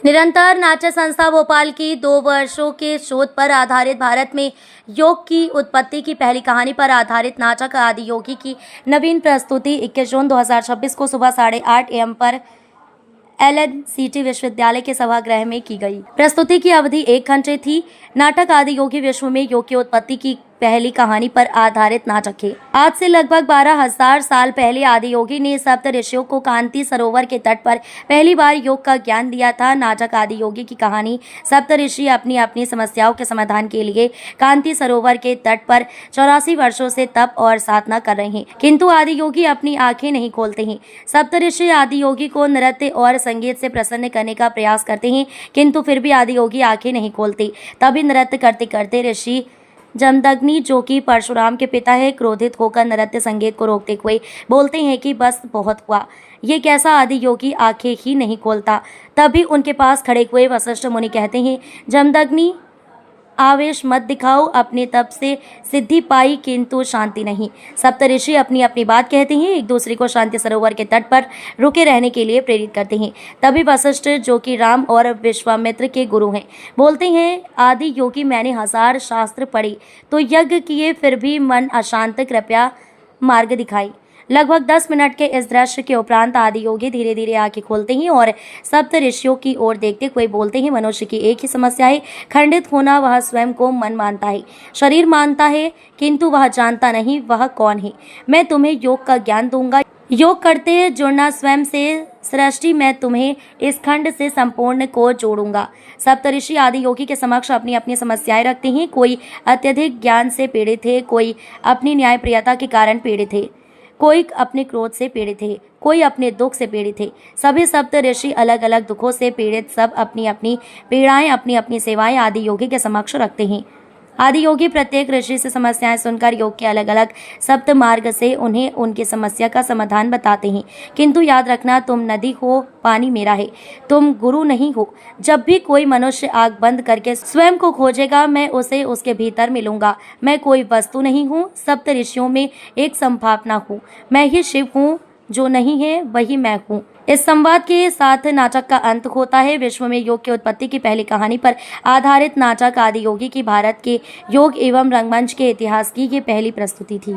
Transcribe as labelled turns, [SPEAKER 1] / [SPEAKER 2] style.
[SPEAKER 1] निरंतर नाट्य संस्था भोपाल की 2 वर्षों के शोध पर आधारित भारत में योग की उत्पत्ति की पहली कहानी पर आधारित नाटक आदि योगी की नवीन प्रस्तुति 21 जून 2026 को सुबह 8:30 AM पर LNCT विश्वविद्यालय के सभागृह में की गई। प्रस्तुति की अवधि 1 घंटे थी। नाटक आदि योगी विश्व में योग की उत्पत्ति की पहली कहानी पर आधारित नाटक है। आज से लगभग 12,000 साल पहले आदि योगी ने सप्त ऋषियों को कांति सरोवर के तट पर पहली बार योग का ज्ञान दिया था। नाटक आदि योगी की कहानी सप्त ऋषि अपनी अपनी समस्याओं के समाधान के लिए कांति सरोवर के तट पर 84 वर्षों से तप और साधना कर रहे हैं, किंतु आदि योगी अपनी आंखें नहीं खोलते हैं। सप्त ऋषि आदि योगी को नृत्य और संगीत से प्रसन्न करने का प्रयास करते हैं, किंतु फिर भी आदि योगी आंखें नहीं खोलते। तभी नृत्य करते करते ऋषि जमदग्नि, जो कि परशुराम के पिता है, क्रोधित होकर नृत्य संगीत को रोकते हुए बोलते हैं कि बस बहुत हुआ, ये कैसा आदि योगी आंखें ही नहीं खोलता। तभी उनके पास खड़े हुए वशिष्ठ मुनि कहते हैं, जमदग्नि आवेश मत दिखाओ, अपने तप से सिद्धि पाई किंतु शांति नहीं। सप्त ऋषि अपनी अपनी बात कहते हैं, एक दूसरे को शांति सरोवर के तट पर रुके रहने के लिए प्रेरित करते हैं। तभी वशिष्ठ, जो कि राम और विश्वामित्र के गुरु हैं, बोलते हैं, आदि योगी मैंने 1000 शास्त्र पढ़े तो यज्ञ किए, फिर भी मन अशांत, कृपया मार्ग दिखाई। लगभग 10 मिनट के इस दृश्य के उपरांत आदि योगी धीरे धीरे आंखें खोलते हैं और सप्त ऋषियों की ओर देखते हुए बोलते हैं, मनुष्य की एक ही समस्या है, खंडित होना। वह स्वयं को मन मानता है, शरीर मानता है, किंतु वह जानता नहीं वह कौन है। मैं तुम्हें योग का ज्ञान दूंगा, योग करते जुड़ना स्वयं से। सृष्टि मैं तुम्हें इस खंड से संपूर्ण को जोड़ूंगा। सप्तऋषि आदि योगी के समक्ष अपनी अपनी समस्याएं रखते हैं। कोई अत्यधिक ज्ञान से पीड़ित है, कोई अपनी न्यायप्रियता के कारण पीड़ित है, कोई अपने क्रोध से पीड़ित है, कोई अपने दुख से पीड़ित है। सभी सप्त ऋषि अलग अलग दुखों से पीड़ित, सब अपनी अपनी पीड़ाएं, अपनी अपनी सेवाएं आदि योगी के समक्ष रखते हैं। आदि योगी प्रत्येक ऋषि से समस्याएं सुनकर योग के अलग अलग सप्त मार्ग से उन्हें उनकी समस्या का समाधान बताते हैं। किंतु याद रखना, तुम नदी हो, पानी मेरा है, तुम गुरु नहीं हो। जब भी कोई मनुष्य आंख बंद करके स्वयं को खोजेगा, मैं उसे उसके भीतर मिलूंगा। मैं कोई वस्तु नहीं हूँ, सप्त ऋषियों में एक संभावना हूँ। मैं ही शिव हूँ, जो नहीं है वही मैं हूँ। इस संवाद के साथ नाटक का अंत होता है। विश्व में योग की उत्पत्ति की पहली कहानी पर आधारित नाटक आदि योगी की भारत के योग एवं रंगमंच के इतिहास की ये पहली प्रस्तुति थी।